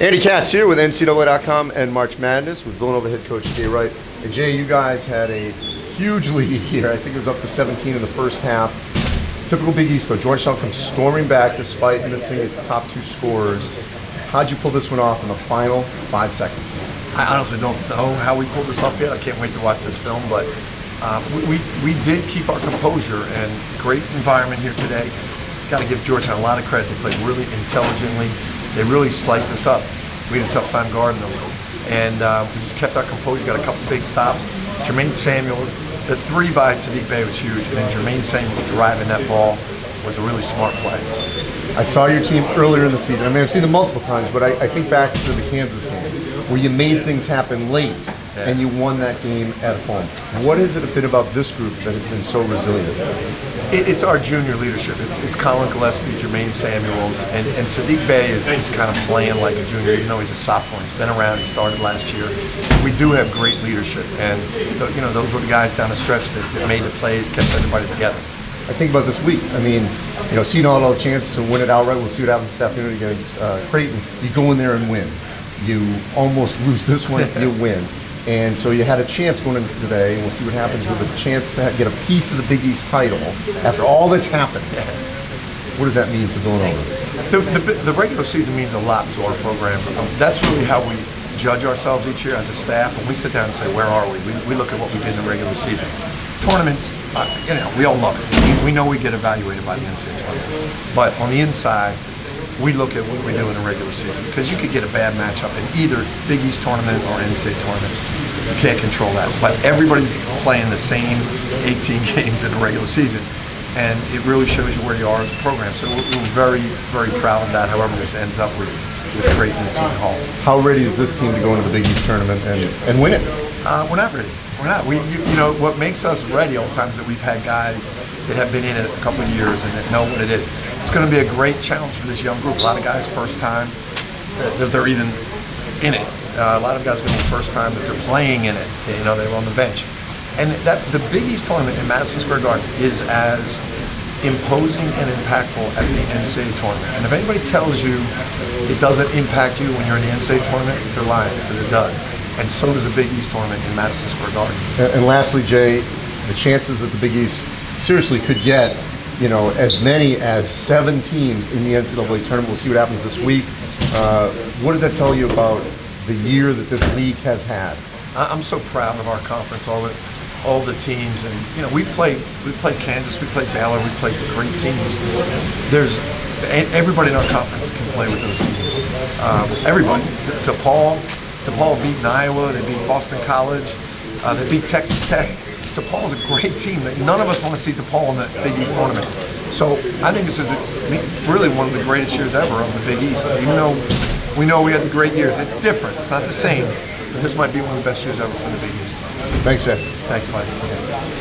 Andy Katz here with NCAA.com and March Madness with Villanova head coach Jay Wright. And Jay, you guys had a huge lead here. I think it was up to 17 in the first half. Typical Big East though. Georgetown comes storming back despite missing its top two scorers. How'd you pull this one off in the final 5 seconds? I honestly don't know how we pulled this off yet. I can't wait to watch this film, but we did keep our composure, and great environment here today. Got to give Georgetown a lot of credit. They played really intelligently. They really sliced us up. We had a tough time guarding them, and we just kept our composure. Got a couple big stops. Jermaine Samuels, the three by Saddiq Bey was huge, and then Jermaine Samuels driving that ball was a really smart play. I saw your team earlier in the season. I mean, I've seen them multiple times, but I think back to the Kansas game where you made things happen late and you won that game at home. What is it a bit about this group that has been so resilient? It's our junior leadership. It's Colin Gillespie, Jermaine Samuels, and Saddiq Bey is kind of playing like a junior, even though he's a sophomore. He's been around. He started last year. We do have great leadership, and those were the guys down the stretch that made the plays, kept everybody together. I think about this week. I mean, Seton had a chance to win it outright. We'll see what happens this afternoon against Creighton. You go in there and win. You almost lose this one, you win. And so you had a chance going into today, and we'll see what happens with a chance to get a piece of the Big East title after all that's happened. What does that mean to Villanova? The regular season means a lot to our program. That's really how we judge ourselves each year as a staff. When we sit down and say, where are we? We look at what we did in the regular season. Tournaments, we all love it. We know we get evaluated by the NCAA tournament. But on the inside, we look at what we do in the regular season, because you could get a bad matchup in either Big East tournament or NCAA tournament. You can't control that. But everybody's playing the same 18 games in the regular season, and it really shows you where you are as a program. So we're very, very proud of that, however this ends up with Creighton and Seton Hall. How ready is this team to go into the Big East tournament and win it? We're not ready. We're not. What makes us ready all the time is that we've had guys that have been in it a couple of years and that know what it is. It's going to be a great challenge for this young group. A lot of guys first time that they're even in it. A lot of guys are going to be first time that they're playing in it. They were on the bench. And the Big East tournament in Madison Square Garden is as imposing and impactful as the NCAA tournament. And if anybody tells you it doesn't impact you when you're in the NCAA tournament, they're lying, because it does. And so does the Big East tournament in Madison Square Garden. And lastly, Jay, the chances that the Big East seriously could get, as many as 7 teams in the NCAA tournament. We'll see what happens this week. What does that tell you about the year that this league has had? I'm so proud of our conference, all the teams, and we've played Kansas, we played Baylor, we played great teams. Everybody in our conference can play with those teams. Everybody. DePaul beat Iowa, they beat Boston College, they beat Texas Tech. DePaul's a great team. None of us want to see DePaul in the Big East tournament. So I think this is really one of the greatest years ever of the Big East. Even though we know we had the great years, it's different. It's not the same, but this might be one of the best years ever for the Big East. Thanks, Jeff. Thanks, Mike.